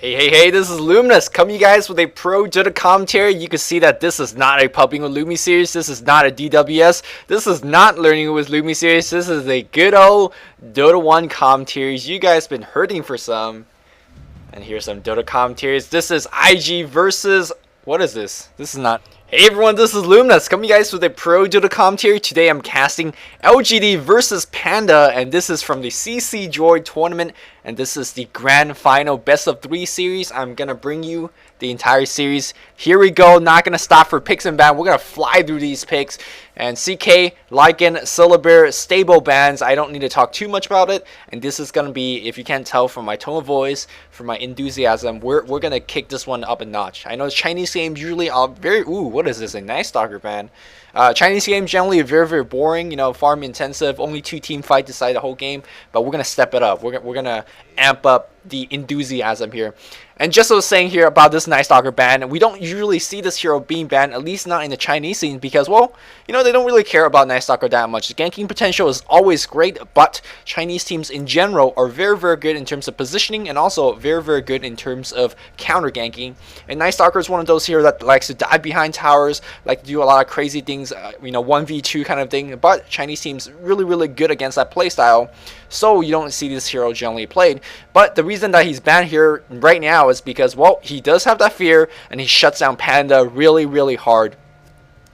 Hey, this is Luminous coming you guys with a pro Dota commentary. You can see that this is not a Pubbing with Lumi series. This is not a DWS. This is not Learning with Lumi series. This is a good old Dota 1 commentaries. You guys been hurting for some. And here's some Dota commentaries. This is IG versus... What is this? This is not... Hey everyone, this is Luminous coming you guys with a pro Dota commentary. Today I'm casting LGD versus Panda, and this is from the CCJoy tournament, and this is the grand final best of 3 series. I'm gonna bring you the entire series. Here we go. Not gonna stop for picks and bans. We're gonna fly through these picks. And CK, Lycan, Syllabir, stable bans. I don't need to talk too much about it. And this is gonna be, if you can't tell from my tone of voice, from my enthusiasm, we're gonna kick this one up a notch. I know Chinese games usually are very... Ooh, what is this? A nice stalker ban. Chinese games generally are very boring, you know, farm intensive, only 2 team fight decide the whole game, but we're gonna step it up. We're gonna amp up the enthusiasm here. And just as I was saying here about this Night Stalker ban, we don't usually see this hero being banned, at least not in the Chinese scene, because, well, you know, they don't really care about Night Stalker that much. The ganking potential is always great, but Chinese teams in general are very good in terms of positioning, and also very good in terms of counter ganking. And Night Stalker is one of those heroes that likes to dive behind towers, like to do a lot of crazy things, you know, 1v2 kind of thing, but Chinese teams really good against that playstyle, so you don't see this hero generally played. But the reason that he's banned here right now is because, well, he does have that fear, and he shuts down Panda really hard.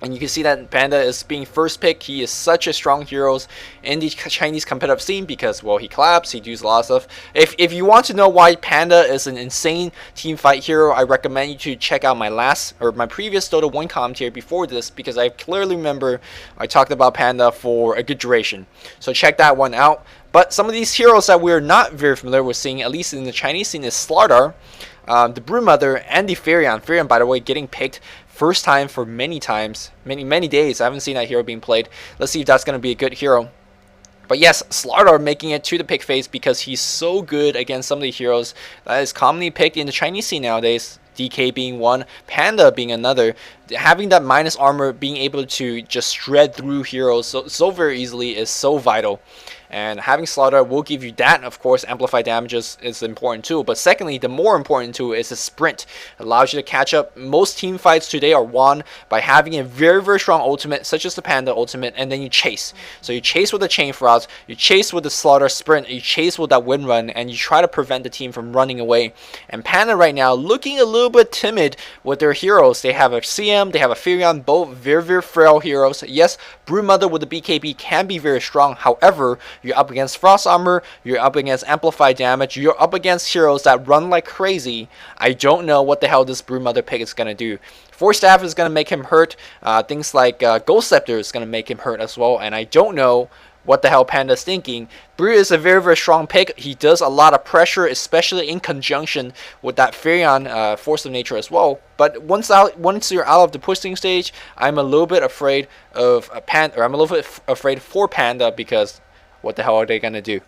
And you can see that Panda is being first pick. He is such a strong hero in the Chinese competitive scene because, well, he collabs, he does a lot of stuff. If you want to know why Panda is an insane team fight hero, I recommend you to check out my previous Dota 1 commentary before this, because I clearly remember I talked about Panda for a good duration. So check that one out. But some of these heroes that we're not very familiar with seeing, at least in the Chinese scene, is Slardar, the Broodmother, and the Furion. Furion, by the way, getting picked first time for many days. I haven't seen that hero being played. Let's see if that's going to be a good hero. But yes, Slardar making it to the pick phase because he's so good against some of the heroes that is commonly picked in the Chinese scene nowadays. DK being one, Panda being another. Having that minus armor, being able to just shred through heroes so very easily is so vital. And having Slardar will give you that. Of course, amplified damages is important too. But secondly, the more important tool is the sprint. It allows you to catch up. Most team fights today are won by having a very strong ultimate, such as the Panda ultimate, and then you chase. So you chase with the chain routes, you chase with the Slardar sprint, you chase with that wind run, and you try to prevent the team from running away. And Panda right now looking a little bit timid with their heroes. They have a CM, they have a Furion, both very frail heroes. Yes, Broodmother with the BKB can be very strong. However, you're up against Frost Armor, you're up against Amplified Damage, you're up against heroes that run like crazy. I don't know what the hell this Broodmother pick is going to do. Force Staff is going to make him hurt. Things like Ghost Scepter is going to make him hurt as well. And I don't know what the hell Panda's thinking. Brood is a very strong pick. He does a lot of pressure, especially in conjunction with that Furion Force of Nature as well. But once you're out of the pushing stage, I'm a little bit afraid of Panda, or I'm a little bit afraid for Panda, because what the hell are they gonna do?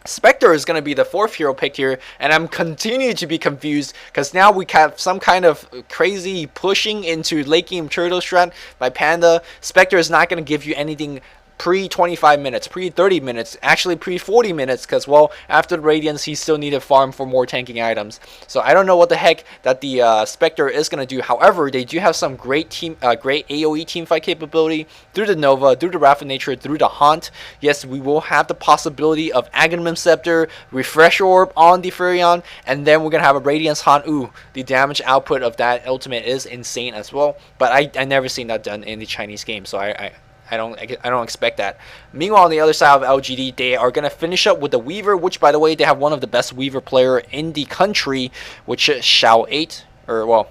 Spectre is going to be the 4th hero picked here, and I'm continuing to be confused because now we have some kind of crazy pushing into late game turtle strat by Panda. Spectre is not going to give you anything pre-25 minutes, pre-30 minutes, actually pre-40 minutes, because, well, after the Radiance, he still needed farm for more tanking items. So I don't know what the heck that the Spectre is going to do. However, they do have some great AoE teamfight capability through the Nova, through the Wrath of Nature, through the Haunt. Yes, we will have the possibility of Aghanim Scepter, Refresh Orb on the Furion, and then we're going to have a Radiance Haunt. Ooh, the damage output of that ultimate is insane as well, but I never seen that done in the Chinese game, so I don't expect that. Meanwhile, on the other side of LGD, they are going to finish up with the Weaver, which, by the way, they have one of the best Weaver player in the country, which is Xiao 8, or, well,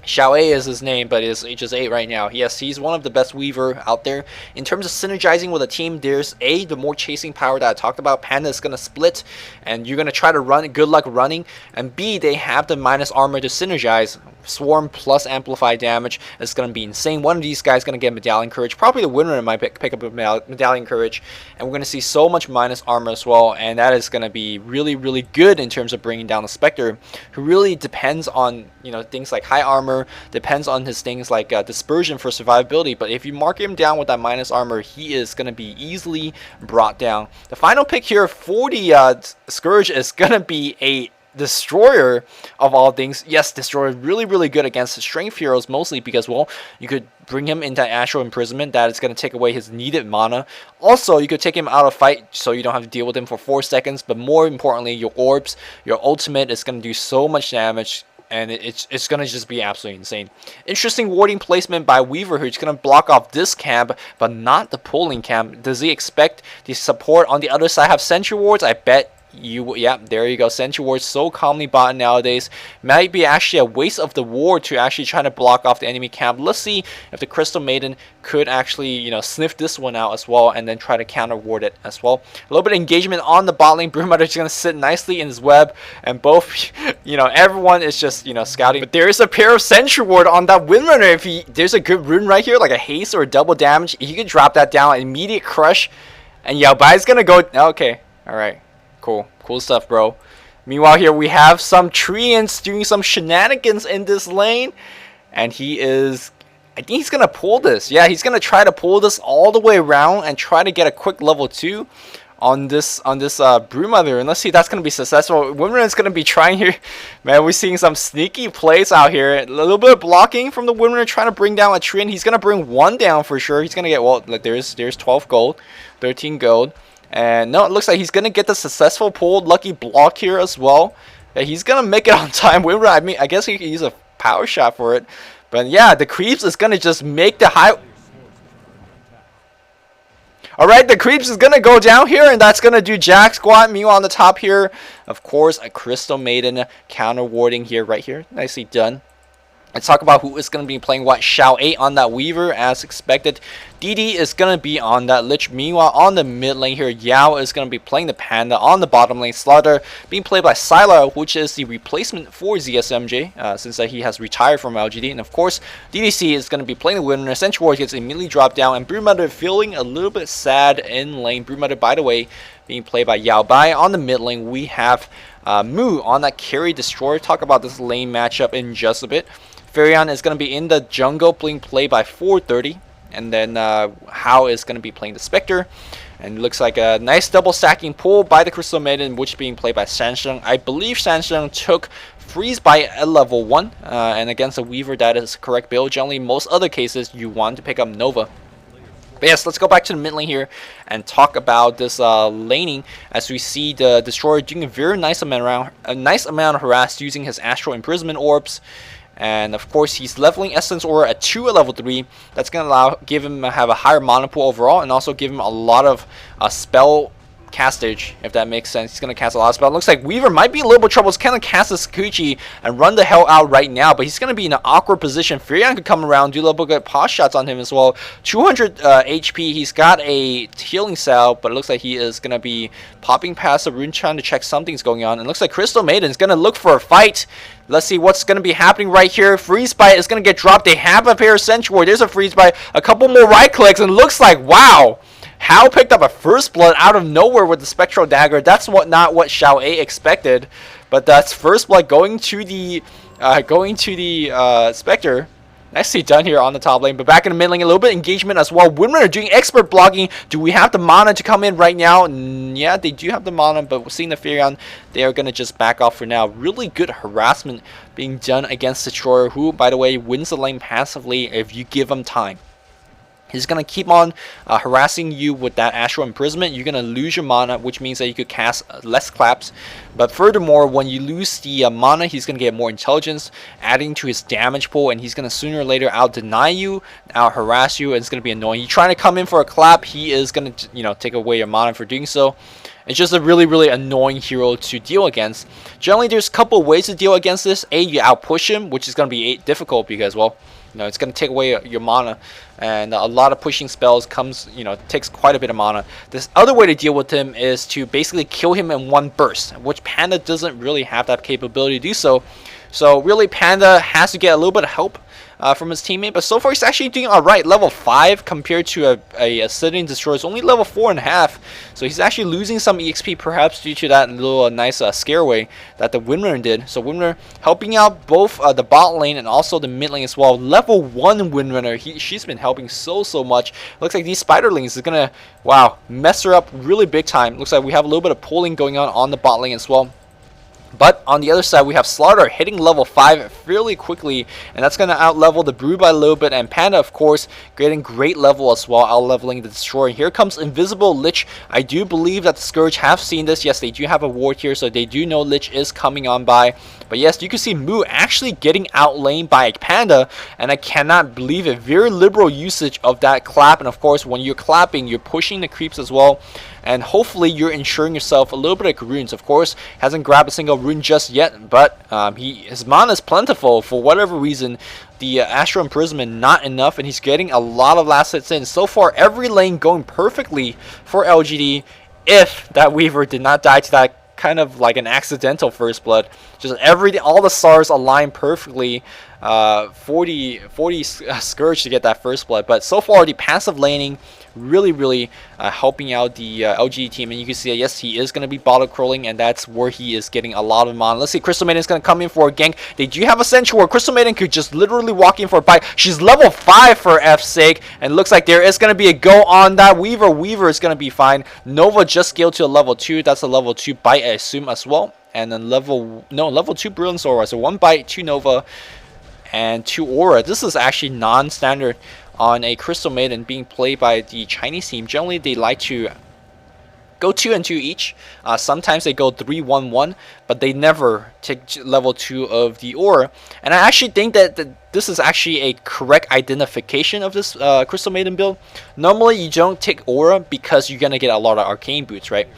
Xiao A is his name, but his age is 8 right now. Yes, he's one of the best Weaver out there. In terms of synergizing with a team, there's A, the more chasing power that I talked about. Panda is going to split, and you're going to try to run. Good luck running. And B, they have the minus armor to synergize. Swarm plus amplified damage is going to be insane. One of these guys is going to get Medallion Courage. Probably the winner might pick up a Medallion Courage. And we're going to see so much minus armor as well. And that is going to be really good in terms of bringing down the Spectre, who really depends on, you know, things like high armor, depends on his things like dispersion for survivability. But if you mark him down with that minus armor, he is going to be easily brought down. The final pick here for the Scourge is going to be a Destroyer of all things. Yes, Destroyer really, really good against the strength heroes, mostly because, well, you could bring him into Astral Imprisonment. That is going to take away his needed mana. Also, you could take him out of fight so you don't have to deal with him for 4 seconds. But more importantly, your orbs, your ultimate is going to do so much damage. And it's going to just be absolutely insane. Interesting warding placement by Weaver, who's going to block off this camp, but not the pulling camp. Does he expect the support on the other side have sentry wards? I bet you, yeah, there you go. Sentry wards so commonly bought nowadays. Might be actually a waste of the ward to actually try to block off the enemy camp. Let's see if the Crystal Maiden could actually, you know, sniff this one out as well, and then try to counter ward it as well. A little bit of engagement on the bot lane. Broodmother is going to sit nicely in his web, and both, you know, everyone is just, you know, scouting. But there is a pair of sentry ward on that Windrunner. If there's a good rune right here, like a haste or a double damage, he could drop that down, immediate crush, and Yao Bai's going to go. Okay, all right. Cool stuff, bro. Meanwhile, here we have some Treants doing some shenanigans in this lane, and he is, I think he's gonna pull this. Yeah, he's gonna try to pull this all the way around and try to get a quick level 2 on this Broodmother, and let's see if that's gonna be successful. Windrunner is gonna be trying here. Man, we're seeing some sneaky plays out here. A little bit of blocking from the Windrunner, trying to bring down a Treant. He's gonna bring one down for sure. He's gonna get, well, like there's 12 gold, 13 gold. And no, it looks like he's going to get the successful pull. Lucky block here as well. Yeah, he's going to make it on time. I mean, I guess he can use a power shot for it. But yeah, the Creeps is going to just make the high... Alright, the Creeps is going to go down here, and that's going to do Jack Squat. Meanwhile, on the top here, of course, a Crystal Maiden counter warding here, right here. Nicely done. Let's talk about who is going to be playing what. Shao 8 on that Weaver, as expected. DD is going to be on that Lich. Meanwhile, on the mid lane here, Yao is going to be playing the Panda. On the bottom lane, Slaughter being played by Sylar, which is the replacement for ZSMJ, since he has retired from LGD. And of course, DDC is going to be playing the Winner. Sentry Ward gets immediately dropped down, and Broodmother feeling a little bit sad in lane. Broodmother, by the way, being played by Yao Bai. On the mid lane, we have Mu on that Carry Destroyer. Talk about this lane matchup in just a bit. Farion is going to be in the jungle being played by 430. And then Hao is going to be playing the Spectre. And it looks like a nice double stacking pull by the Crystal Maiden, which being played by Sansheng. I believe Sansheng took Freeze by a level 1. And against a Weaver, that is the correct build. Generally, most other cases, you want to pick up Nova. But yes, let's go back to the mid lane here and talk about this laning, as we see the Destroyer doing a very nice amount of harass using his Astral Imprisonment Orbs. And of course, he's leveling Essence Aura at 2 at level 3. That's going to give him have a higher mana pool overall, and also give him a lot of spell castage, if that makes sense. He's going to cast a lot of spells. Looks like Weaver might be in a little bit of trouble. He's kind of cast a Sakuchi and run the hell out right now, but he's going to be in an awkward position. Furion could come around, do a little bit of pot shots on him as well. 200 HP. He's got a healing cell, but it looks like he is going to be popping past the rune, trying to check something's going on. And it looks like Crystal Maiden is going to look for a fight. Let's see what's going to be happening right here. Freeze Bite is going to get dropped. They have a pair of Sentry Ward. There's a Freeze Bite. A couple more right clicks, and it looks like, wow, Hao picked up a First Blood out of nowhere with the Spectral Dagger. That's not what Shao A expected, but that's First Blood going to the Spectre. Nicely done here on the top lane, but back in the mid lane, a little bit of engagement as well. Windrunner doing expert blocking. Do we have the mana to come in right now? Yeah, they do have the mana, but we're seeing the Furion, they are going to just back off for now. Really good harassment being done against the Destroyer, who, by the way, wins the lane passively if you give him time. He's going to keep on harassing you with that Astral Imprisonment. You're going to lose your mana, which means that you could cast less claps. But furthermore, when you lose the mana, he's going to get more intelligence, adding to his damage pool. And he's going to sooner or later out-deny you, out-harass you, and it's going to be annoying. You're trying to come in for a clap, he is going to, you know, take away your mana for doing so. It's just a really, really annoying hero to deal against. Generally, there's a couple ways to deal against this. A, you out-push him, which is going to be difficult because, well, you know, it's going to take away your mana, and a lot of pushing spells takes quite a bit of mana. This other way to deal with him is to basically kill him in one burst, which Panda doesn't really have that capability to do so. So really, Panda has to get a little bit of help from his teammate, but so far he's actually doing alright. Level 5 compared to a Sitting Destroyer is only level 4.5, so he's actually losing some EXP, perhaps due to that little nice scareway that the Windrunner did. So Windrunner helping out both the bot lane and also the mid lane as well. Level 1 Windrunner, she's been helping so much. Looks like these Spiderlings is gonna, wow, mess her up really big time. Looks like we have a little bit of pulling going on the bot lane as well. But on the other side, we have Slaughter hitting level 5 fairly quickly, and that's going to out-level the Brew by a little bit, and Panda, of course, getting great level as well, out-leveling the Destroyer. Here comes Invisible Lich. I do believe that the Scourge have seen this. Yes, they do have a ward here, so they do know Lich is coming on by. But yes, you can see Moo actually getting outlaned by Panda, and I cannot believe it. Very liberal usage of that clap, and of course, when you're clapping, you're pushing the creeps as well. And hopefully you're ensuring yourself a little bit of runes. Of course, hasn't grabbed a single rune just yet, but his mana is plentiful for whatever reason. The Astral Imprisonment not enough, and he's getting a lot of last hits in. So far, every lane going perfectly for LGD. If that Weaver did not die to that kind of like an accidental first blood, just all the stars align perfectly. 40 Scourge to get that first blood, but so far the passive laning really helping out the LG team, and you can see that yes, he is going to be bottle crawling, and that's where he is getting a lot of mana. Let's see, Crystal Maiden is going to come in for a gank. They do have a Sentry where Crystal Maiden could just literally walk in for a bite. She's level 5 for F's sake, and looks like there is going to be a go on that Weaver. Weaver is going to be fine. Nova just scaled to a level 2. That's a level 2 bite, I assume, as well. And then level 2 Brilliance Aura, so 1 bite, 2 Nova, and 2 Aura. This is actually non-standard on a Crystal Maiden being played by the Chinese team. Generally, they like to go 2 and 2 each. Sometimes they go 3-1-1, but they never take level 2 of the Aura. And I actually think that this is actually a correct identification of this Crystal Maiden build. Normally, you don't take Aura because you're going to get a lot of Arcane Boots, right?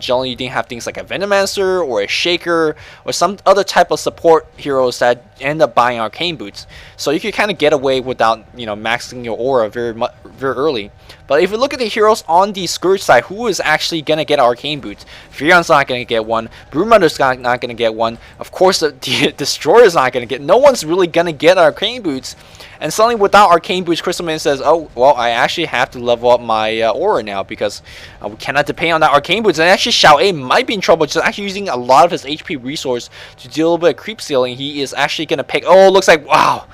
Generally, you didn't have things like a Venomancer or a Shaker or some other type of support heroes that end up buying Arcane Boots. So you can kind of get away without, maxing your Aura very early. But if you look at the heroes on the Scourge side, who is actually going to get Arcane Boots? Furion's not going to get one. Broodmother's not going to get one. Of course, the Destroyer's not going to get. No one's really going to get Arcane Boots. And suddenly, without Arcane Boots, Crystal Maiden says, oh, well, I actually have to level up my Aura now because we cannot depend on that Arcane Boots. And actually, Xiao A might be in trouble, just actually using a lot of his HP resource to do a little bit of creep stealing. He is actually going to pick, oh, looks like, wow,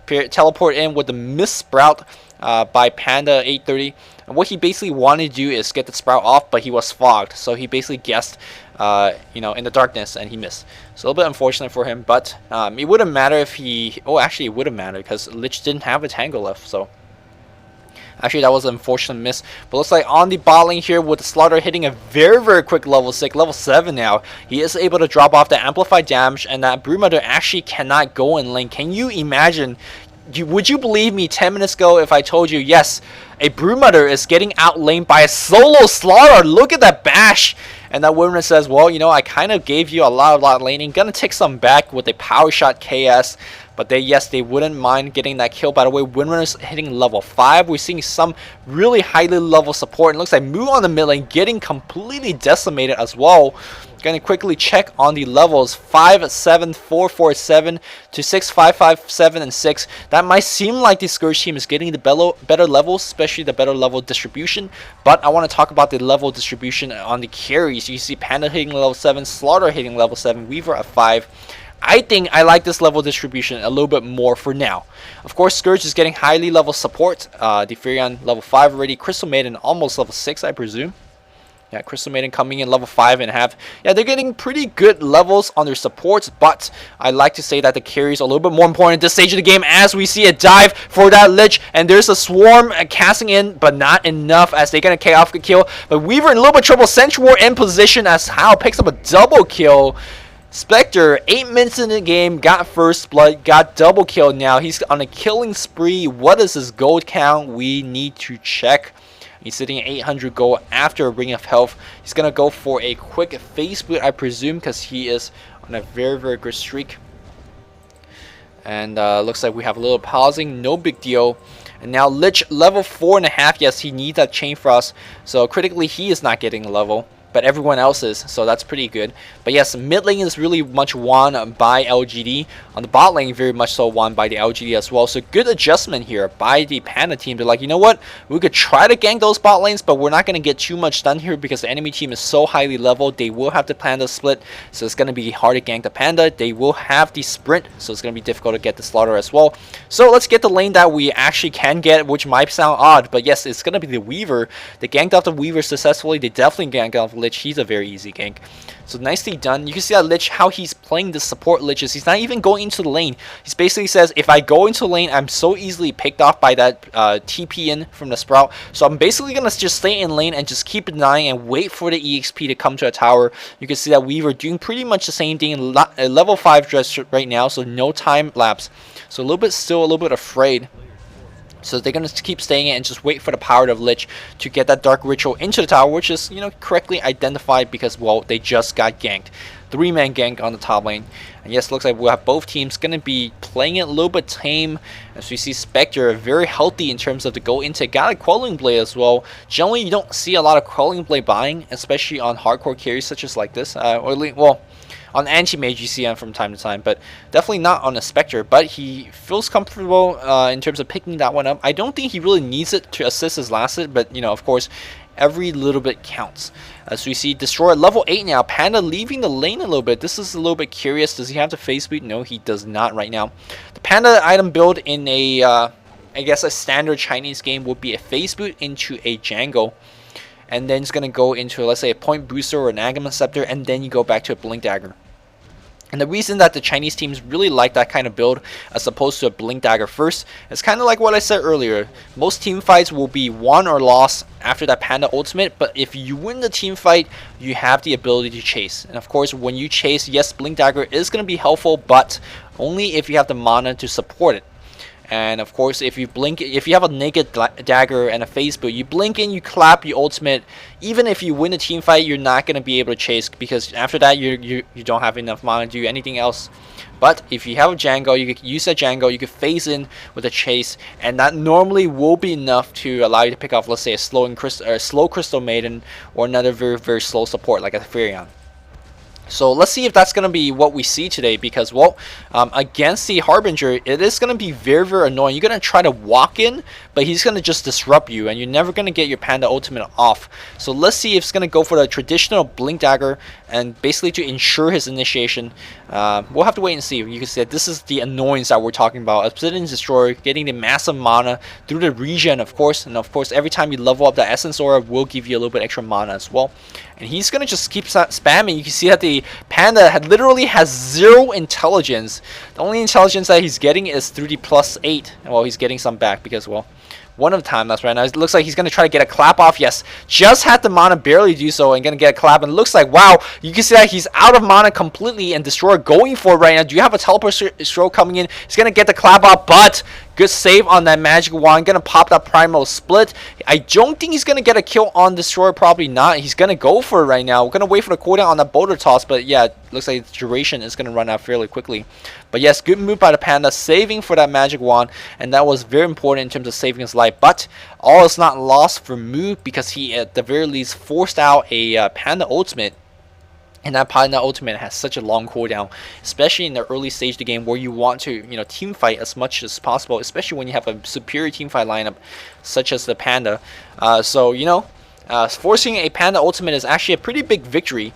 teleport in with the Mist Sprout by Panda 830. And what he basically wanted to do is get the Sprout off, but he was fogged. So he basically guessed, in the darkness, and he missed. So a little bit unfortunate for him, but it wouldn't matter if he... Oh, actually, it wouldn't matter because Lich didn't have a Tangle left, so... Actually, that was an unfortunate miss. But looks like on the bot lane here with the Slaughter hitting a very quick level 6, level 7 now. He is able to drop off the amplified damage, and that Broodmother actually cannot go in lane. Can you imagine... Would you believe me 10 minutes ago if I told you, yes, a Broodmother is getting outlaned by a solo Slaughter? Look at that bash. And that Windrunner says, well, I kind of gave you a lot of laning. Gonna take some back with a Power Shot KS. But they wouldn't mind getting that kill. By the way, Windrunner's hitting level 5. We're seeing some really highly level support. It looks like Moo on the mid lane getting completely decimated as well. Gonna quickly check on the levels 5, 7, 4, 4, 7 to 6, 5, 5, 7, and 6. That might seem like the Scourge team is getting the better levels, especially the better level distribution. But I want to talk about the level distribution on the carries. You see Panda hitting level 7, Slaughter hitting level 7, Weaver at 5. I think I like this level distribution a little bit more for now. Of course, Scourge is getting highly level support. The Furion level 5 already. Crystal Maiden almost level 6, I presume. Yeah, Crystal Maiden coming in level 5.5. Yeah, they're getting pretty good levels on their supports, but I like to say that the carries are a little bit more important at this stage of the game as we see a dive for that Lich, and there's a Swarm casting in, but not enough as they get a chaos kill. But Weaver in a little bit of trouble. Sentry War in position as Hao picks up a double kill. Spectre, 8 minutes in the game, got first blood, got double kill now. He's on a killing spree. What is his gold count? We need to check. He's sitting at 800 gold after a Ring of Health. He's going to go for a quick face boot, I presume, because he is on a very good streak. And looks like we have a little pausing. No big deal. And now Lich, level 4.5. Yes, he needs that Chain Frost. So critically, he is not getting a level, but everyone else is, so that's pretty good. But yes, mid lane is really much won by LGD. On the bot lane, very much so won by the LGD as well. So good adjustment here by the Panda team. They're like, you know what? We could try to gank those bot lanes, but we're not going to get too much done here because the enemy team is so highly leveled. They will have the Panda split, so it's going to be hard to gank the Panda. They will have the sprint, so it's going to be difficult to get the Slaughter as well. So let's get the lane that we actually can get, which might sound odd, but yes, it's going to be the Weaver. They ganked off the Weaver successfully. They definitely ganked off Lich, he's a very easy gank. So nicely done. You can see that Lich, how he's playing the support Liches. He's not even going into the lane. He basically says, if I go into the lane, I'm so easily picked off by that TP in from the Sprout. So I'm basically going to just stay in lane and just keep denying and wait for the EXP to come to a tower. You can see that we were doing pretty much the same thing in level 5 dress right now, so no time lapse. So still a little bit afraid. So they're going to keep staying in and just wait for the power of Lich to get that Dark Ritual into the tower, which is, correctly identified because, well, they just got ganked. 3-man gank on the top lane. And yes, looks like we'll have both teams going to be playing it a little bit tame. As we see Spectre very healthy in terms of the go into. Got a Quelling Blade as well. Generally, you don't see a lot of Quelling Blade buying, especially on hardcore carries such as like this. On anti-mage you see him from time to time, but definitely not on a Spectre. But he feels comfortable in terms of picking that one up. I don't think he really needs it to assist his last hit, but of course, every little bit counts. As we see Destroyer level 8 now. Panda leaving the lane a little bit. This is a little bit curious. Does he have the phase boot? No, he does not right now. The Panda item build in a, I guess a standard Chinese game would be a phase boot into a Django. And then it's going to go into, let's say, a Point Booster or an Aghanim Scepter, and then you go back to a Blink Dagger. And the reason that the Chinese teams really like that kind of build as opposed to a Blink Dagger first is kind of like what I said earlier. Most team fights will be won or lost after that Panda ultimate, but if you win the team fight, you have the ability to chase. And of course, when you chase, yes, Blink Dagger is going to be helpful, but only if you have the mana to support it. And of course, if you have a naked dagger and a phase boot, you blink in, you clap, you ultimate. Even if you win a team fight, you're not going to be able to chase because after that, you don't have enough mana to do anything else. But if you have a Django, you can use that Django, you can phase in with a chase, and that normally will be enough to allow you to pick off, let's say, a slow Crystal Maiden or another very, very slow support like a Furion. So let's see if that's going to be what we see today because, well, against the Harbinger, it is going to be very, very annoying. You're going to try to walk in, but he's going to just disrupt you, and you're never going to get your Panda ultimate off. So let's see if it's going to go for the traditional Blink Dagger and basically to ensure his initiation. We'll have to wait and see. You can see that this is the annoyance that we're talking about. Obsidian Destroyer, getting the massive mana through the regen, of course. And of course, every time you level up the Essence Aura, will give you a little bit extra mana as well. And he's going to just keep spamming. You can see that the Panda literally has 0 intelligence. The only intelligence that he's getting is through the +8. Well, he's getting some back because, well, one of the time that's right now. It looks like he's going to try to get a clap off. Yes, just had the mana barely do so and going to get a clap. And it looks like, wow, you can see that he's out of mana completely and Destroyer going for it right now. Do you have a teleport stroke coming in? He's going to get the clap off, but good save on that magic wand. Going to pop that primal split. I don't think he's going to get a kill on Destroyer. Probably not. He's going to go for it right now. We're going to wait for the cooldown on that boulder toss. But yeah, it looks like the duration is going to run out fairly quickly. But yes, good move by the Panda. Saving for that magic wand. And that was very important in terms of saving his life. But all is not lost for Mu because he at the very least forced out a Panda ultimate. And that Panda ultimate has such a long cooldown, especially in the early stage of the game where you want to, team fight as much as possible, especially when you have a superior team fight lineup such as the Panda. Forcing a Panda ultimate is actually a pretty big victory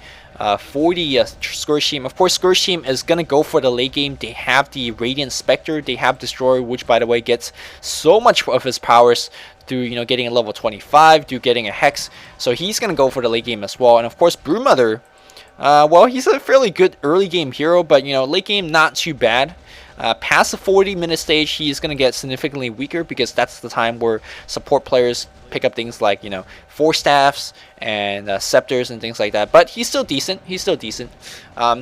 for the Scourge team. Of course, Scourge team is going to go for the late game. They have the Radiant Spectre, they have Destroyer, which by the way gets so much of his powers through getting a level 25, through getting a Hex. So he's going to go for the late game as well. And of course, Broodmother, well, he's a fairly good early game hero, but late game not too bad. Past the 40-minute stage, he's going to get significantly weaker because that's the time where support players pick up things like, Force Staffs and Scepters and things like that. But he's still decent. He's still decent.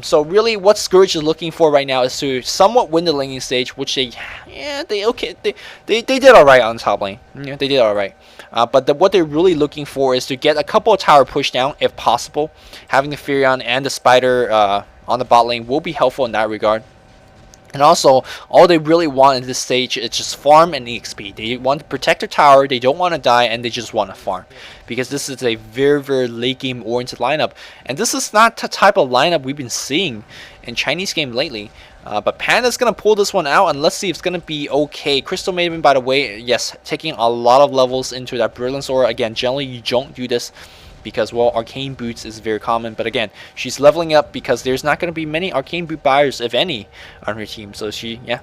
So really what Scourge is looking for right now is to somewhat win the laning stage, which they did alright on top lane. They did alright. But what they're really looking for is to get a couple of tower push down if possible. Having the Furion and the Spider on the bot lane will be helpful in that regard. And also, all they really want in this stage is just farm and EXP. They want to protect their tower, they don't want to die, and they just want to farm. Because this is a very, very late game oriented lineup. And this is not the type of lineup we've been seeing in Chinese game lately. But Panda's going to pull this one out, and let's see if it's going to be okay. Crystal Maiden, by the way, yes, taking a lot of levels into that Brilliance Aura. Again, generally you don't do this because, well, Arcane Boots is very common. But again, she's leveling up because there's not going to be many Arcane Boot buyers, if any, on her team. So she, yeah,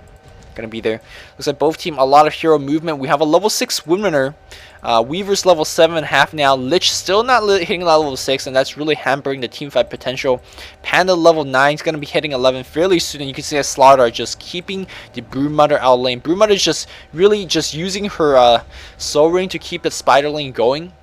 gonna be there. Looks like both team a lot of hero movement. We have a level 6 Windrunner. Weaver's level 7.5 now. Lich still not hitting that level 6, and that's really hampering the team fight potential. Panda level 9 is going to be hitting 11 fairly soon, and you can see that Slaughter just keeping the Broodmother out lane. Broodmother is just really just using her soul ring to keep the spider lane going,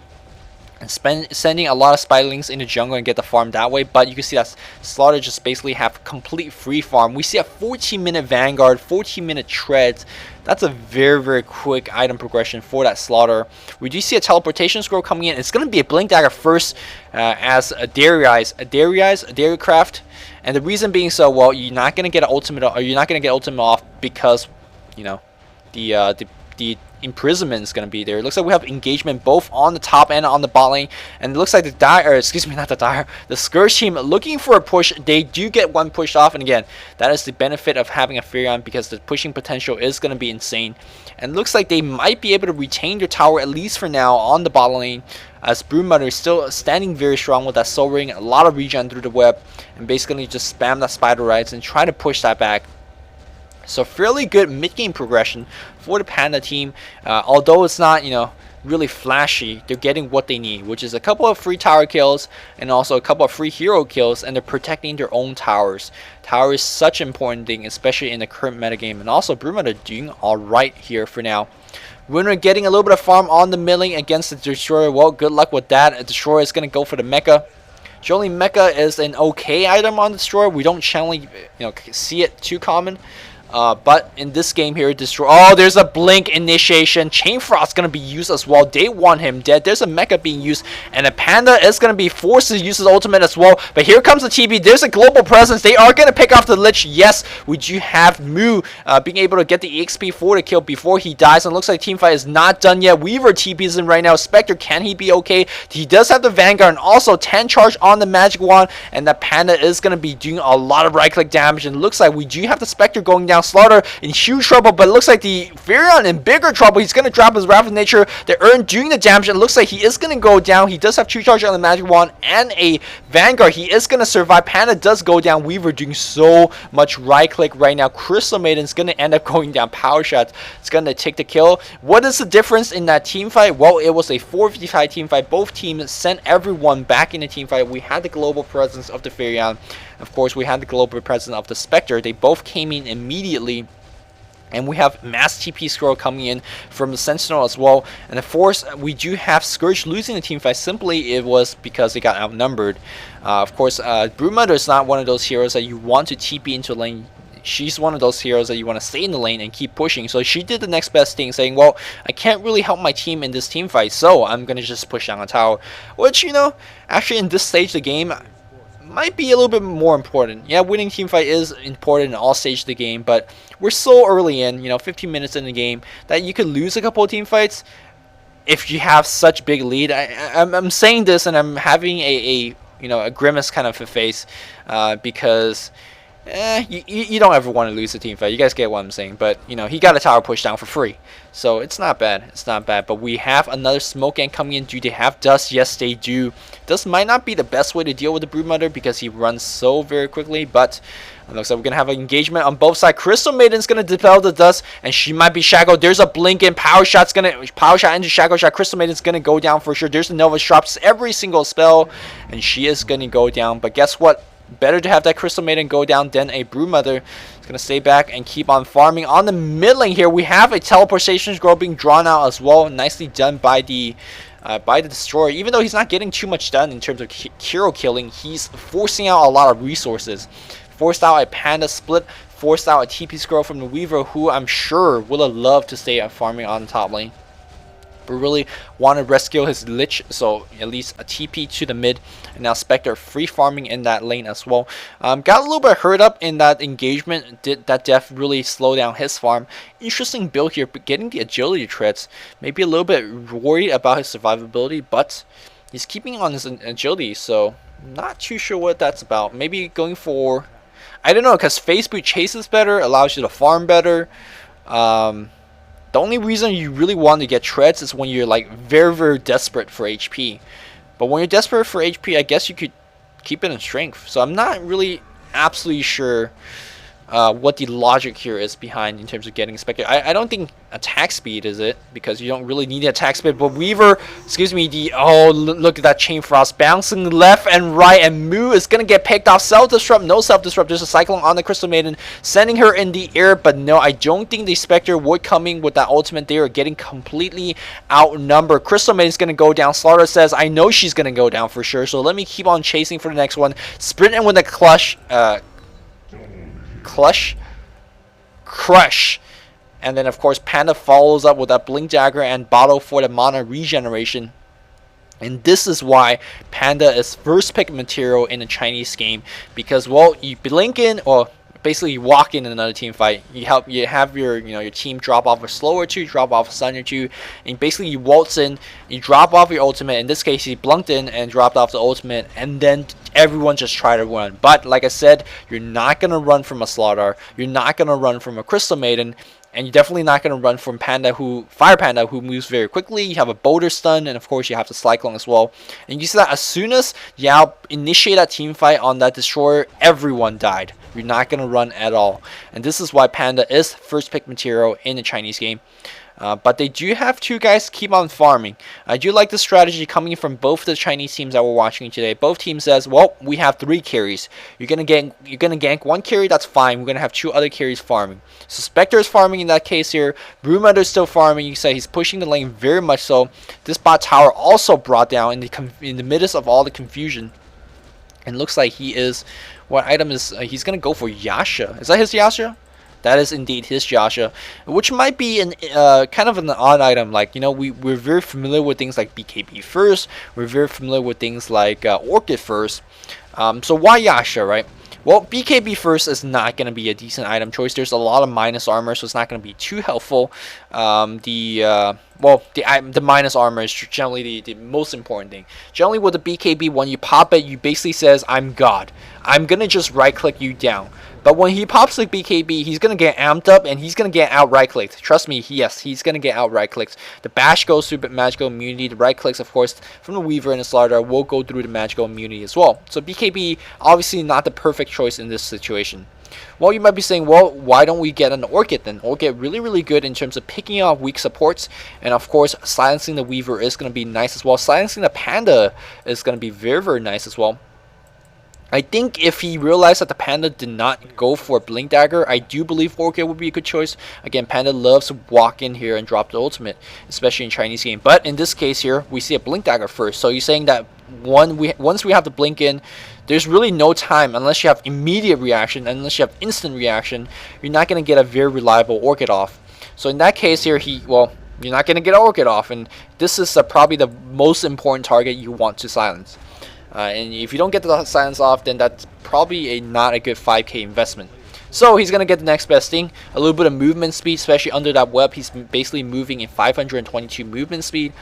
and sending a lot of spiderlings in the jungle and get the farm that way. But you can see that Slaughter just basically have complete free farm. We see a 14-minute Vanguard, 14-minute treads. That's a very quick item progression for that Slaughter. We do see a teleportation scroll coming in. It's going to be a Blink Dagger first as a Dairy Craft. And the reason being so, well, you're not going to get an ultimate, or you're not going to get ultimate off because, you know, the imprisonment is going to be there. It looks like we have engagement both on the top and on the bot lane, and it looks like the Scourge team looking for a push. They do get one pushed off, and again, that is the benefit of having a Furion, because the pushing potential is going to be insane. And it looks like they might be able to retain their tower, at least for now, on the bot lane, as Broodmother is still standing very strong with that soul ring, a lot of regen through the web, and basically just spam that spider rides and try to push that back. So fairly good mid-game progression for the Panda team. Although it's not, you know, really flashy, they're getting what they need, which is a couple of free tower kills and also a couple of free hero kills, and they're protecting their own towers. Tower is such an important thing, especially in the current metagame. And also Broodmother doing alright here for now. Winner getting a little bit of farm on the mid lane against the Destroyer. Well, good luck with that. A Destroyer is going to go for the Mecha. Generally, Mecha is an okay item on the Destroyer. We don't generally, see it too common. But in this game here, there's a blink initiation. Chain Frost gonna be used as well. They want him dead. There's a mecha being used, and a Panda is gonna be forced to use his ultimate as well. But here comes the TP. There's a global presence. They are gonna pick off the Lich. Yes, we do have Mu being able to get the EXP for the kill before he dies. And it looks like teamfight is not done yet. Weaver TP's in right now. Spectre, can he be okay? He does have the Vanguard and also 10 charge on the Magic Wand, and the Panda is gonna be doing a lot of right click damage. And it looks like we do have the Spectre going down. Slaughter in huge trouble, but it looks like the Furion in bigger trouble. He's going to drop his Wrath of Nature. The Urn doing the damage, and it looks like he is going to go down. He does have 2 charge on the Magic Wand and a Vanguard. He is going to survive. Panda does go down. Weaver doing so much right click right now. Crystal Maiden's going to end up going down. Power Shots. It's going to take the kill. What is the difference in that team fight? Well, it was a 4v5 team fight. Both teams sent everyone back in the team fight. We had the global presence of the Furion. Of course, we had the global presence of the Spectre. They both came in immediately. And we have mass TP scroll coming in from the Sentinel as well. And of course, we do have Scourge losing the team fight. Simply, it was because they got outnumbered. Of course, Broodmother is not one of those heroes that you want to TP into lane. She's one of those heroes that you want to stay in the lane and keep pushing. So she did the next best thing, saying, well, I can't really help my team in this team fight, so I'm going to just push down a tower. Which, actually in this stage of the game, might be a little bit more important. Yeah, winning team fight is important in all stages of the game, but we're so early in, 15 minutes in the game, that you could lose a couple of team fights if you have such big lead. I'm saying this and I'm having a grimace kind of a face because you don't ever want to lose a team fight. You guys get what I'm saying. But, he got a tower pushed down for free. So it's not bad. It's not bad. But we have another smoke gang coming in. Do they have Dust? Yes, they do. Dust might not be the best way to deal with the Broodmother because he runs so very quickly. But it looks like we're going to have an engagement on both sides. Crystal Maiden's going to dispel the Dust, and she might be shackled. There's a blink in. Power Shot into Shackle Shot. Crystal Maiden's going to go down for sure. There's the Nova drops every single spell, and she is going to go down. But guess what? Better to have that Crystal Maiden go down than a Broodmother. It's going to stay back and keep on farming. On the mid lane here, we have a teleportation scroll being drawn out as well. Nicely done by the Destroyer. Even though he's not getting too much done in terms of hero killing, he's forcing out a lot of resources. Forced out a Panda split. Forced out a TP scroll from the Weaver, who I'm sure would have loved to stay farming on the top lane. But really want to rescue his Lich, so at least a TP to the mid. And now Spectre free farming in that lane as well. Got a little bit hurt up in that engagement. Did that def really slow down his farm? Interesting build here, but getting the agility threats. Maybe a little bit worried about his survivability, but he's keeping on his agility, so not too sure what that's about. Maybe going for, I don't know, because Phase Boot chases better, allows you to farm better. The only reason you really want to get treads is when you're like very desperate for HP. But when you're desperate for HP, I guess you could keep it in strength. So I'm not really absolutely sure. what the logic here is behind in terms of getting Spectre. I don't think attack speed is it, because you don't really need attack speed. But Weaver, excuse me, look at that Chain Frost bouncing left and right, and Moo is gonna get picked off. Self-destruct, no self-destruct, there's a Cyclone on the Crystal Maiden, sending her in the air. But no, I don't think the Spectre would coming with that ultimate. They are getting completely outnumbered. Crystal Maiden's gonna go down. Slaughter says, I know she's gonna go down for sure, so let me keep on chasing for the next one. Sprint in with a crush, and then of course Panda follows up with that Blink Dagger and Bottle for the mana regeneration. And this is why Panda is first pick material in a Chinese game, because well, you blink in, or basically you walk in another team fight, you have your your team drop off a slow or two, drop off a stun or two, and basically you waltz in, you drop off your ultimate. In this case, he blunked in and dropped off the ultimate, and then everyone just try to run. But like I said, you're not gonna run from a Slaughter, you're not gonna run from a Crystal Maiden, and you're definitely not going to run from Fire Panda, who moves very quickly. You have a Boulder Stun, and of course you have the Cyclone as well. And you see that as soon as Yao initiate that team fight on that Destroyer, everyone died. You're not going to run at all. And this is why Panda is first pick material in the Chinese game. But they do have two guys keep on farming. I do like the strategy coming from both the Chinese teams that we're watching today. Both teams says, well, we have 3 carries. You're gonna gank 1 carry, that's fine. We're gonna have 2 other carries farming. So Spectre is farming in that case here. Brewmother is still farming. You say he's pushing the lane very much so. This bot tower also brought down in the midst of all the confusion. And looks like he is, what item is, he's gonna go for Yasha. Is that his Yasha? That is indeed his Yasha, which might be an kind of an odd item. Like, we're very familiar with things like BKB first. We're very familiar with things like Orchid first. So why Yasha, right? Well, BKB first is not going to be a decent item choice. There's a lot of minus armor, so it's not going to be too helpful. The minus armor is generally the most important thing. Generally with the BKB, when you pop it, you basically says, I'm God. I'm going to just right click you down. But when he pops the BKB, he's going to get amped up and he's going to get out right clicked. Trust me, yes, he's going to get out right clicked. The bash goes through magical immunity. The right clicks, of course, from the Weaver and the Slaughter will go through the magical immunity as well. So BKB, obviously not the perfect choice in this situation. Well, you might be saying, well, why don't we get an Orchid then? Orchid really good in terms of picking off weak supports. And of course, silencing the Weaver is going to be nice as well. Silencing the Panda is going to be very nice as well. I think if he realized that the Panda did not go for Blink Dagger, I do believe Orchid would be a good choice. Again, Panda loves to walk in here and drop the ultimate, especially in Chinese game. But in this case here, we see a Blink Dagger first. So you're saying that once we have to blink in, there's really no time unless you have immediate reaction, unless you have instant reaction. You're not going to get a very reliable Orchid off. So in that case here, you're not going to get an Orchid off. And this is probably the most important target you want to silence. And if you don't get the silence off, then that's probably not a good 5k investment. So he's going to get the next best thing, a little bit of movement speed, especially under that web. He's basically moving in 522 movement speed.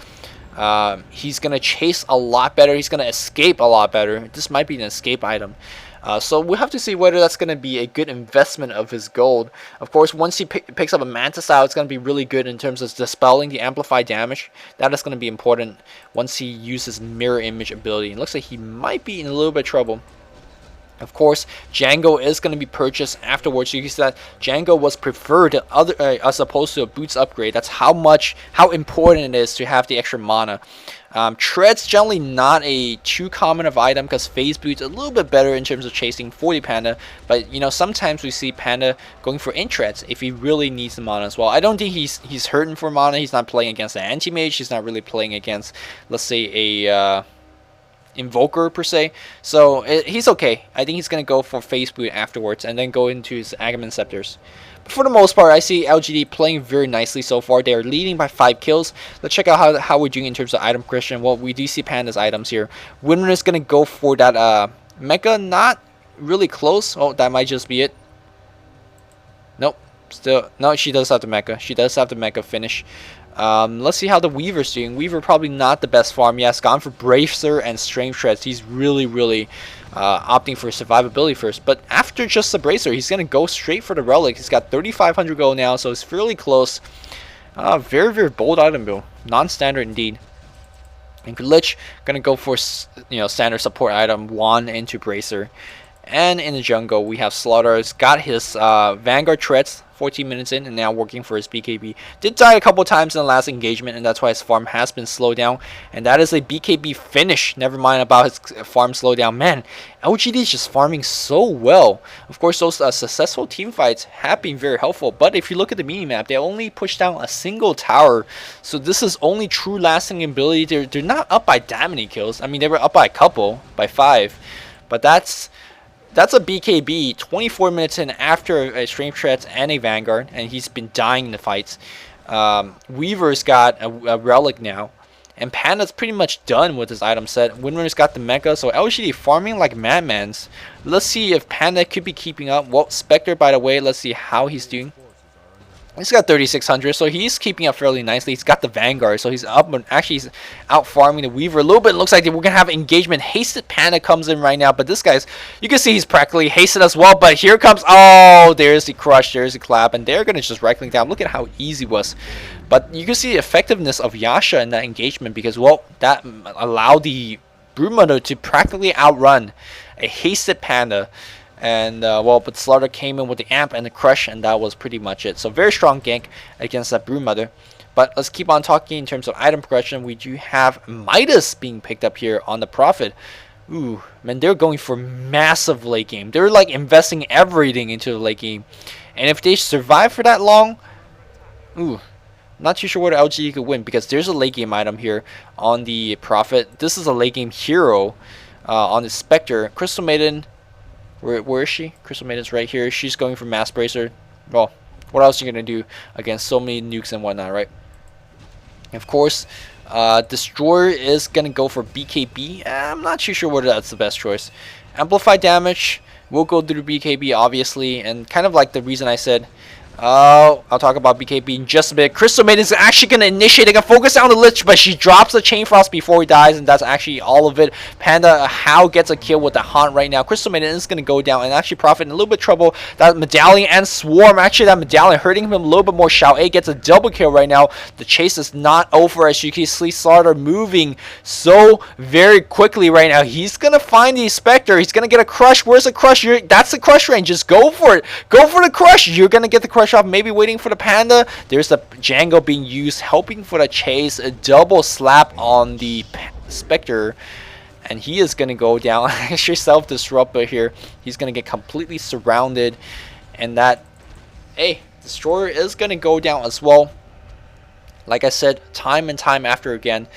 He's going to chase a lot better. He's going to escape a lot better. This might be an escape item. So we'll have to see whether that's going to be a good investment of his gold. Of course, once he picks up a Manta style, it's going to be really good in terms of dispelling the amplified damage. That is going to be important once he uses mirror image ability. It looks like he might be in a little bit of trouble. Of course, Django is going to be purchased afterwards. You can see that Django was preferred as opposed to a Boots upgrade. That's how important it is to have the extra mana. Tread's generally not a too common of item because Phase Boots a little bit better in terms of chasing 40 Panda. But sometimes we see Panda going for Intreads if he really needs the mana as well. I don't think he's hurting for mana. He's not playing against an anti-mage. He's not really playing against, let's say, a Invoker per se. So he's okay. I think he's going to go for Phase Boot afterwards and then go into his Aghanim Scepters. For the most part, I see LGD playing very nicely so far. They are leading by 5 kills. Let's check out how we're doing in terms of item Christian. Well, we do see Panda's items here. Winner is going to go for that Mecha. Not really close. Oh, that might just be it. Nope. Still, no, she does have the Mecha. She does have the Mecha finish. Let's see how the Weaver's doing. Weaver probably not the best farm. Yes, gone for Bracer and Strength Shreds. He's really opting for survivability first. But after just the Bracer, he's going to go straight for the Relic. He's got 3,500 gold now, so it's fairly close. Very bold item build. Non-standard indeed. And Lich going to go for standard support item, Wand into Bracer. And in the jungle, we have Slaughter's got his Vanguard Treads 14 minutes in and now working for his BKB. Did die a couple times in the last engagement, and that's why his farm has been slowed down. And that is a BKB finish. Never mind about his farm slowdown. Man, LGD is just farming so well. Of course, those successful team fights have been very helpful. But if you look at the mini-map, they only pushed down a single tower. So this is only true lasting ability. They're not up by that many kills. I mean, they were up by a couple, by 5. But that's a BKB 24 minutes in after a Strength Treads and a Vanguard, and he's been dying in the fights. Weaver's got a Relic now, and Panda's pretty much done with his item set. Windrunner's got the Mecha, so LGD farming like madmans. Let's see if Panda could be keeping up. Well, Spectre, by the way, let's see how he's doing. He's got 3,600, so he's keeping up fairly nicely. He's got the Vanguard, so he's up, actually he's out farming the Weaver a little bit. It looks like we're gonna have engagement. Hasted Panda comes in right now, but this guy's, you can see he's practically hasted as well. But here comes, oh, there's the crush, there's the clap, and they're gonna just right click down. Look at how easy it was. But you can see the effectiveness of Yasha in that engagement because, well, that allowed the Broodmother to practically outrun a hasted Panda. And well, but Slaughter came in with the amp and the crush, and that was pretty much it. So very strong gank against that Broodmother. But let's keep on talking in terms of item progression. We do have Midas being picked up here on the Prophet. Ooh, man, they're going for massive late game. They're like investing everything into the late game, and if they survive for that long, ooh, not too sure whether LGD could win because there's a late game item here on the Prophet. This is a late game hero on the Spectre. Crystal Maiden. Where is she? Crystal Maiden's right here. She's going for Mass Bracer. Well, what else are you going to do against so many nukes and whatnot, right? Of course, Destroyer is going to go for BKB. I'm not too sure whether that's the best choice. Amplify damage will go through BKB, obviously. And kind of like the reason I said, I'll talk about BKB in just a bit. Crystal Maiden is actually going to initiate. They can focus on the Lich, but she drops the Chain Frost before he dies, and that's actually all of it. Panda, how gets a kill with the Haunt right now. Crystal Maiden is going to go down and actually Prophet in a little bit of trouble. That Medallion and Swarm, actually that Medallion hurting him a little bit more. Xiao A gets a double kill right now. The chase is not over as you can see Slaughter moving so very quickly right now. He's going to find the Spectre. He's going to get a crush. Where's the crush? That's the crush range. Just go for it. Go for the crush. You're going to get the crush off, maybe waiting for the Panda. There's the Django being used, helping for the chase. A double slap on the Spectre, and he is going to go down. Actually, self-disruptor here. He's going to get completely surrounded, and that, hey, Destroyer is going to go down as well. Like I said, time and time after again,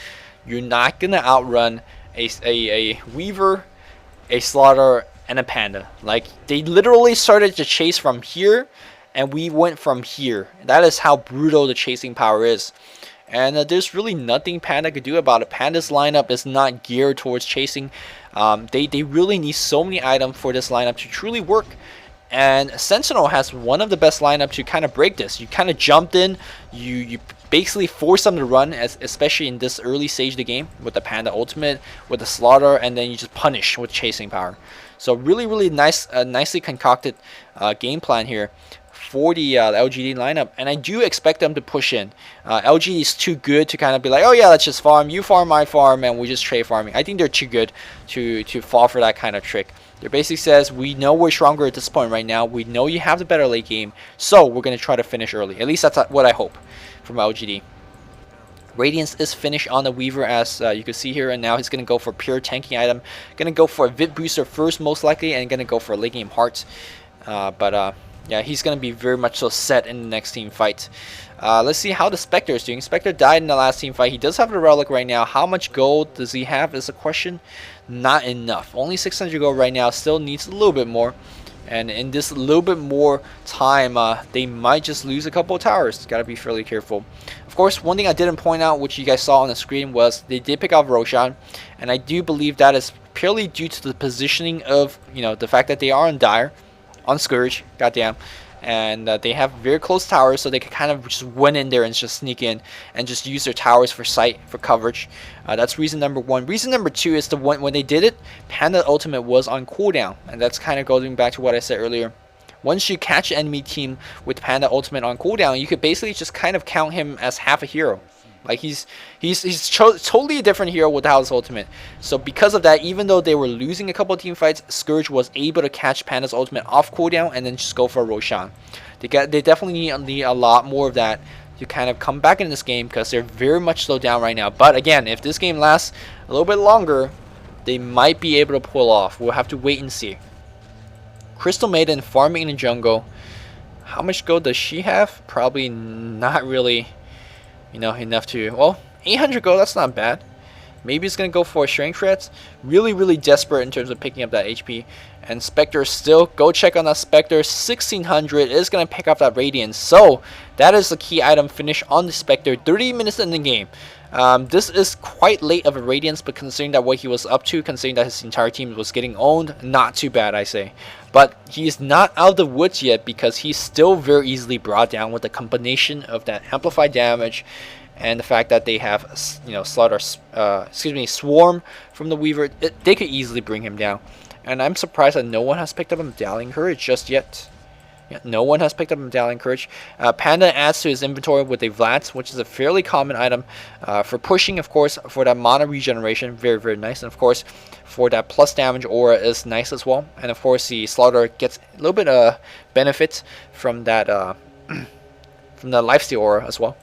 you're not going to outrun a Weaver, a Slaughter, and a Panda. Like, they literally started to chase from here, and we went from here. That is how brutal the chasing power is. And there's really nothing Panda could do about it. Panda's lineup is not geared towards chasing. They really need so many items for this lineup to truly work. And Sentinel has one of the best lineup to kind of break this. You kind of jumped in, you basically force them to run, especially in this early stage of the game with the Panda ultimate, with the Slaughter, and then you just punish with chasing power. So really nice, nicely concocted game plan here for the LGD lineup, and I do expect them to push in. LGD is too good to kind of be like, oh yeah, let's just farm, you farm, I farm, and we just trade farming. I think they're too good to fall for that kind of trick. They basically says, we know we're stronger at this point right now, we know you have the better late game, so we're going to try to finish early. At least that's what I hope from LGD. Radiance is finished on the Weaver, as you can see here, and now he's going to go for pure tanking item. Going to go for a Vit Booster first most likely, and going to go for a late game Heart. Yeah, he's going to be very much so set in the next team fight. Let's see how the Spectre is doing. Spectre died in the last team fight. He does have a Relic right now. How much gold does he have is a question. Not enough. Only 600 gold right now. Still needs a little bit more. And in this little bit more time, they might just lose a couple of towers. Got to be fairly careful. Of course, one thing I didn't point out, which you guys saw on the screen, was they did pick up Roshan. And I do believe that is purely due to the positioning of, you know, the fact that they are on Dire. On Scourge, goddamn, and they have very close towers, so they can kind of just went in there and just sneak in and just use their towers for sight, for coverage. That's reason number one. Reason number two is when they did it, Panda Ultimate was on cooldown, and that's kind of going back to what I said earlier. Once you catch an enemy team with Panda Ultimate on cooldown, you could basically just kind of count him as half a hero. Like he's totally a different hero without his ultimate. So because of that, even though they were losing a couple of team fights, Scourge was able to catch Panda's ultimate off cooldown and then just go for a Roshan. They definitely need a lot more of that to kind of come back in this game, because they're very much slowed down right now. But again, if this game lasts a little bit longer, they might be able to pull off. We'll have to wait and see. Crystal Maiden farming in the jungle. How much gold does she have? Probably not really, you know, enough to, well, 800 gold, that's not bad. Maybe it's going to go for a strength threats. Really desperate in terms of picking up that HP. And Spectre still, go check on that Spectre. 1600 is going to pick up that Radiance. So that is the key item finish on the Spectre. 30 minutes in the game. This is quite late of a Radiance, but considering that what he was up to, considering that his entire team was getting owned, not too bad, I say. But he's not out of the woods yet, because he's still very easily brought down with the combination of that amplified damage and the fact that they have, you know, Swarm from the Weaver. They could easily bring him down. And I'm surprised that no one has picked up Medallion Courage just yet. Yeah, no one has picked up Medallion Courage. Panda adds to his inventory with a Vlad, which is a fairly common item for pushing, of course, for that mana regeneration. Very nice. And of course, for that plus damage aura is nice as well. And of course, the Slaughter gets a little bit of benefits from that from the lifesteal aura as well.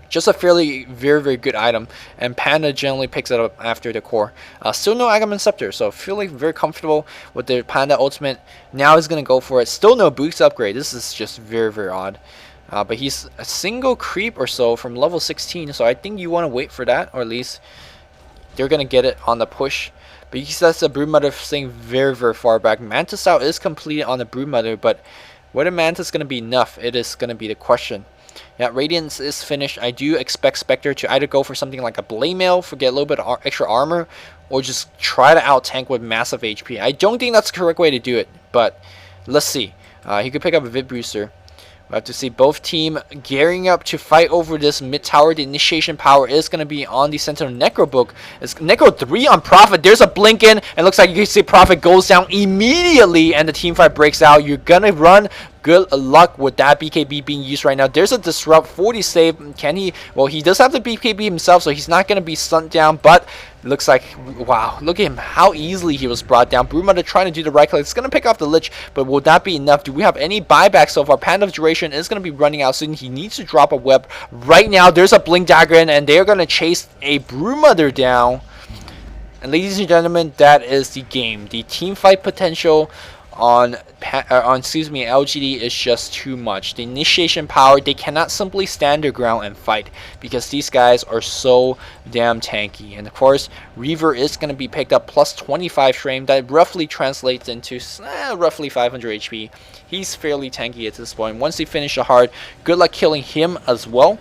Just a fairly very good item, and Panda generally picks it up after the core. Still no Agamemnon Scepter, so feeling very comfortable with the Panda ultimate. Now he's gonna go for it. Still no boost upgrade. This is just very odd. But he's a single creep or so from level 16, so I think you want to wait for that, or at least they're gonna get it on the push. But he says the Broodmother staying very far back. Mantis style is completed on the Broodmother, but whether Mantis is gonna be enough, it is gonna be the question. Yeah, Radiance is finished. I do expect Spectre to either go for something like a Blade Mail for get a little bit of extra armor, or just try to out-tank with massive HP. I don't think that's the correct way to do it, but let's see. He could pick up a Vid Booster. We'll have to see both team gearing up to fight over this mid tower. The initiation power is going to be on the Sentinel Necro Book. It's Necro 3 on Prophet. There's a blink in, and looks like you can see Prophet goes down immediately, and the team fight breaks out. You're going to run. Good luck with that BKB being used right now. There's a Disrupt 40 save. Can he? Well, he does have the BKB himself, so he's not going to be stunned down, but looks like, wow, look at him, how easily he was brought down. Broodmother trying to do the right click. It's going to pick off the Lich, but will that be enough? Do we have any buyback so far? Panda of Duration is going to be running out soon. He needs to drop a web right now. There's a Blink Dagger in, and they're going to chase a Broodmother down. And ladies and gentlemen, that is the game. The team fight potential on LGD is just too much. The initiation power, they cannot simply stand their ground and fight, because these guys are so damn tanky. And of course, Reaver is going to be picked up plus 25 frame. That roughly translates into roughly 500 HP. He's fairly tanky at this point. Once they finish the hard, good luck killing him as well.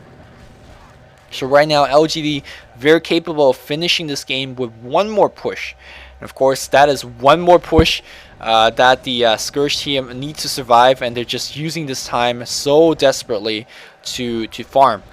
So right now, LGD very capable of finishing this game with one more push. And of course, that is one more push that the Scourge team needs to survive, and they're just using this time so desperately to farm.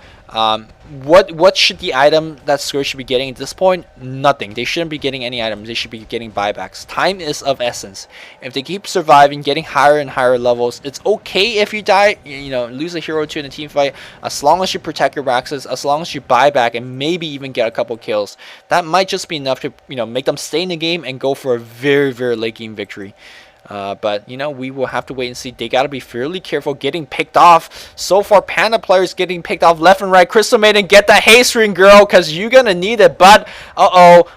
What should the item that Scourge should be getting at this point? Nothing. They shouldn't be getting any items. They should be getting buybacks. Time is of essence. If they keep surviving, getting higher and higher levels, it's okay if you die, you know, lose a hero to in a team fight, as long as you protect your Raxes, as long as you buy back and maybe even get a couple kills. That might just be enough to, you know, make them stay in the game and go for a very late game victory. But, you know, we will have to wait and see. They got to be fairly careful getting picked off. So far, Panda players getting picked off left and right. Crystal Maiden, get the haste ring, girl, because you're going to need it. But,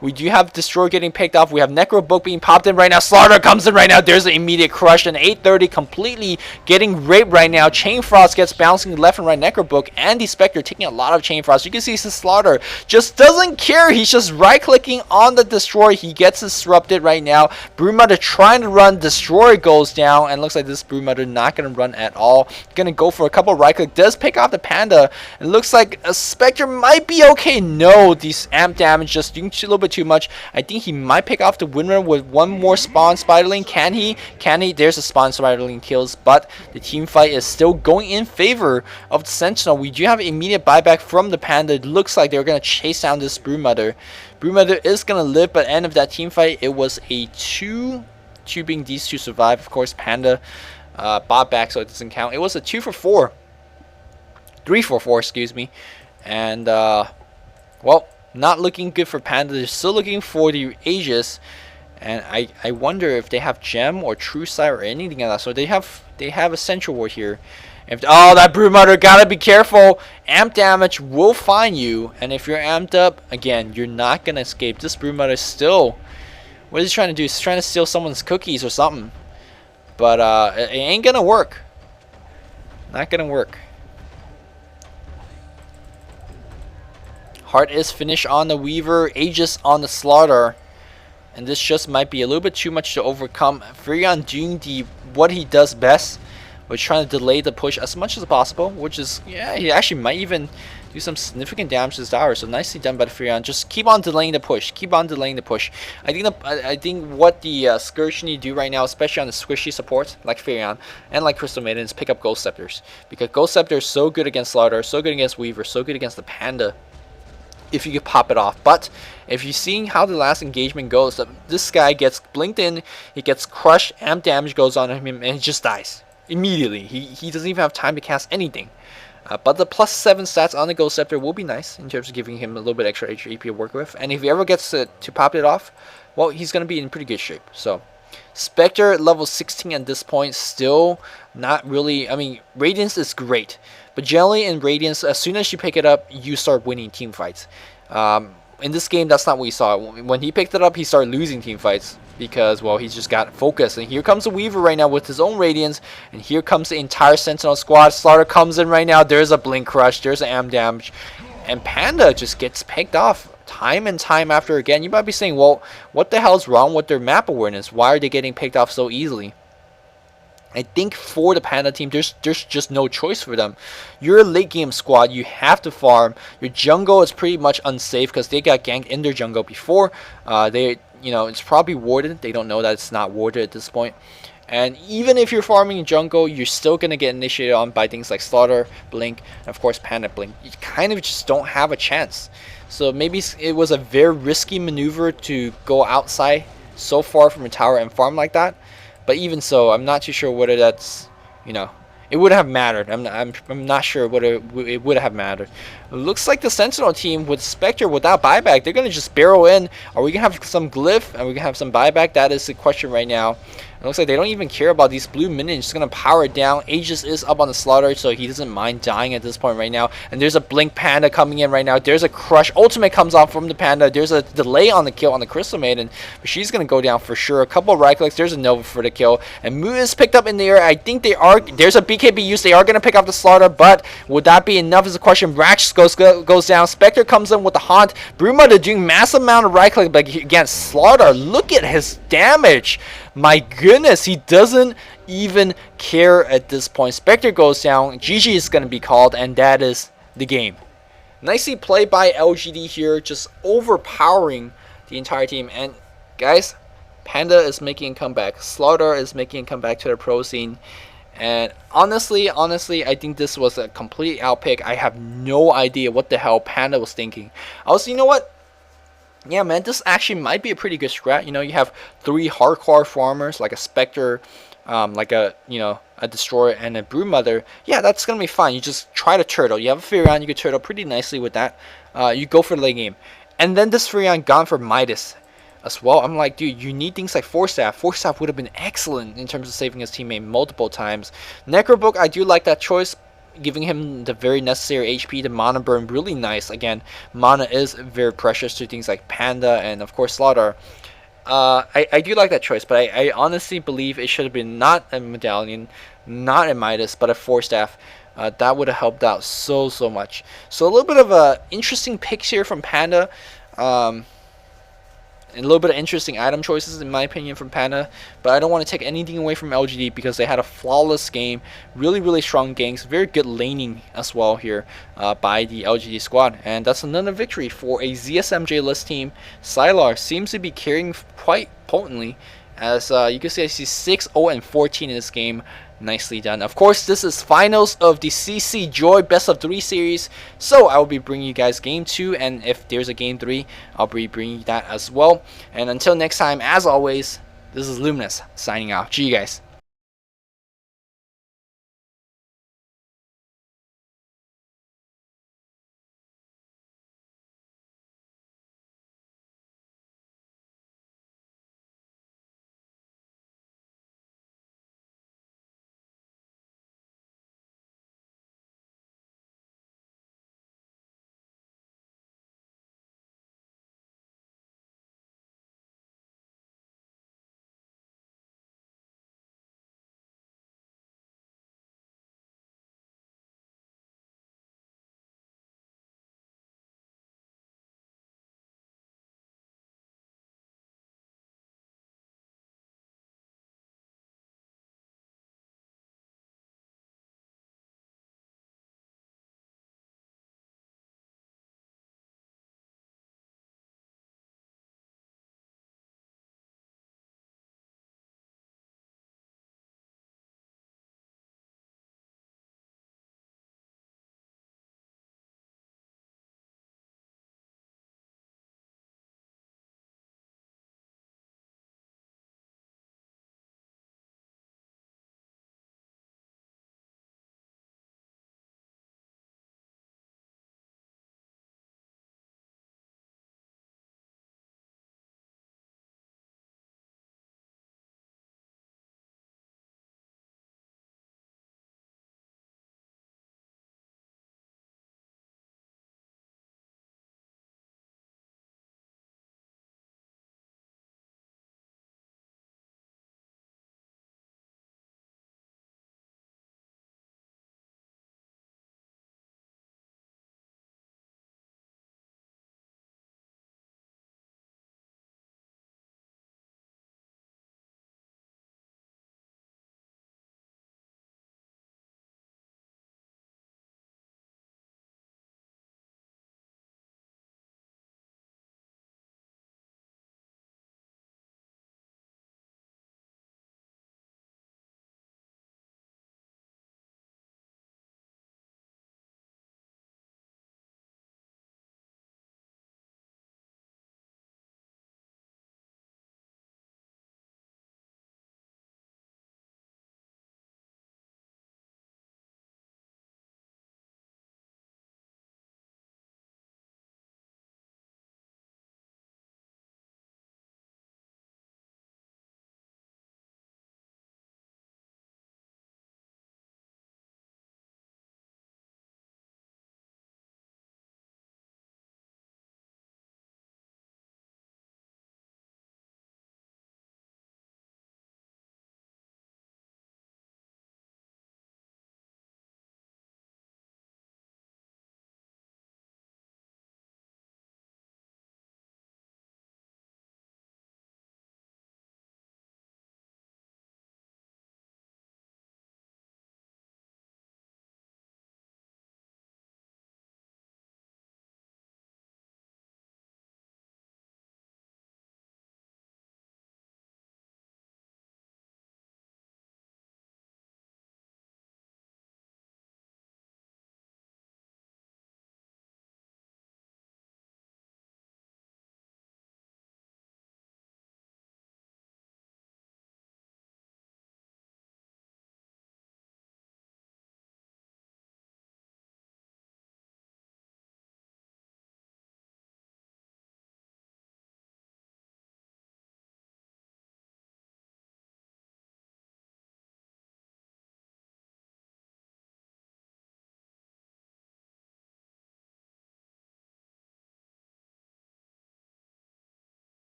we do have Destroy getting picked off. We have Necro Book being popped in right now. Slaughter comes in right now. There's an immediate crush. And 830 completely getting raped right now. Chain Frost gets bouncing left and right. Necro Book and the Spectre taking a lot of Chain Frost. You can see Slaughter just doesn't care. He's just right-clicking on the Destroy. He gets disrupted right now. Broodmother trying to run. Destroy goes down, and looks like this Broodmother not going to run at all. Going to go for a couple right click. Does pick off the Panda. It looks like a Spectre might be okay. No, these amp damage just doing a little bit too much. I think he might pick off the Windrunner with one more Spawn Spiderling. Can he? Can he? There's a Spawn Spiderling kills, but the team fight is still going in favor of the Sentinel. We do have immediate buyback from the Panda. It looks like they're going to chase down this Broodmother. Broodmother is going to live, but end of that team fight, it was a 2 being these two survive. Of course, Panda bought back, so it doesn't count. It was a 2 for 4. 3 for 4, excuse me. And well, not looking good for Panda. They're still looking for the Aegis, and I wonder if they have Gem or True Sight or anything like that. So they have a Central Ward here. If, oh, that Broodmother, gotta be careful. Amp damage will find you, and if you're amped up, again, you're not gonna escape. This Broodmother is still, what is he trying to do? He's trying to steal someone's cookies or something. But it ain't gonna work. Not gonna work. Heart is finished on the Weaver, Aegis on the Slaughter. And this just might be a little bit too much to overcome. Furion doing what he does best. We're trying to delay the push as much as possible, which is, yeah, he actually might even do some significant damage to his tower. So nicely done by the Furion. Just keep on delaying the push. Keep on delaying the push. I think what the Scourge need to do right now, especially on the squishy supports like Furion and like Crystal Maiden, is pick up Ghost Scepters, because Ghost Scepter is so good against Slaughter, so good against Weaver, so good against the Panda, if you could pop it off. But if you're seeing how the last engagement goes, this guy gets blinked in, he gets crushed, amp damage goes on him, and he just dies immediately. He doesn't even have time to cast anything. But the +7 stats on the Ghost Scepter will be nice in terms of giving him a little bit extra HP to work with. And if he ever gets to pop it off, well, he's going to be in pretty good shape. So Spectre level 16 at this point, still not really, I mean, Radiance is great, but generally in Radiance, as soon as you pick it up, you start winning team fights. In this game, that's not what we saw. When he picked it up, he started losing team fights because, well, he's just got focused. And here comes the Weaver right now with his own Radiance, and here comes the entire Sentinel squad. Slaughter comes in right now. There's a Blink Crush, there's an amp damage, and Panda just gets picked off time and time after again. You might be saying, well, what the hell's wrong with their map awareness? Why are they getting picked off so easily? I think for the Panda team, there's just no choice for them. You're a late game squad. You have to farm. Your jungle is pretty much unsafe because they got ganked in their jungle before. It's probably warded. They don't know that it's not warded at this point. And even if you're farming jungle, you're still going to get initiated on by things like Slaughter, Blink, and of course Panda Blink. You kind of just don't have a chance. So maybe it was a very risky maneuver to go outside so far from a tower and farm like that. But even so, I'm not too sure whether that's, it would have mattered. I'm not sure whether it would have mattered. It looks like the Sentinel team with Spectre without buyback, they're going to just barrel in. Are we going to have some glyph and we going to have some buyback? That is the question right now. It looks like they don't even care about these blue minions. Just going to power it down. Aegis is up on the Slaughter, so he doesn't mind dying at this point right now. And there's a Blink Panda coming in right now. There's a Crush. Ultimate comes off from the Panda. There's a delay on the kill on the Crystal Maiden, but she's going to go down for sure. A couple of right clicks. There's a Nova for the kill. And Mu is picked up in the air. I think there's a BKB use. They are going to pick up the Slaughter, but would that be enough is the question. Ratchet goes down. Spectre comes in with the Haunt. Broodmother doing massive amount of right click, but against Slaughter, look at his damage. My goodness, he doesn't even care at this point. Spectre goes down. GG is going to be called, and that is the game. Nicely played by LGD here, just overpowering the entire team. And guys, Panda is making a comeback. Slaughter is making a comeback to the pro scene. And honestly, I think this was a complete outpick. I have no idea what the hell Panda was thinking. You know what? Yeah, man, this actually might be a pretty good strat. You have 3 hardcore farmers, like a Spectre, like a Destroyer, and a Broodmother. Yeah, that's going to be fine. You just try to turtle. You have a Furion, you can turtle pretty nicely with that. You go for the late game. And then this Furion gone for Midas as well. I'm like, dude, you need things like Force Staff. Force Staff would have been excellent in terms of saving his teammate multiple times. Necrobook, I do like that choice, giving him the very necessary HP. The mana burn, really nice. Again, mana is very precious to things like Panda and of course Slaughter. I do like that choice, but I honestly believe it should have been not a Medallion, not a Midas, but a Force Staff. That would have helped out so much. So a little bit of a interesting picks here from Panda. And a little bit of interesting item choices in my opinion from Panda, but I don't want to take anything away from LGD because they had a flawless game, really strong ganks, very good laning as well here by the LGD squad, and that's another victory for a ZSMJ list team. Sylar seems to be carrying quite potently, as you can see I see 6-0-14 in this game. Nicely done. Of course, this is finals of the CCJoy best of 3 series, so I will be bringing you guys game 2, and if there's a game 3, I'll be bringing you that as well. And until next time, as always, this is Luminous signing off. See you guys.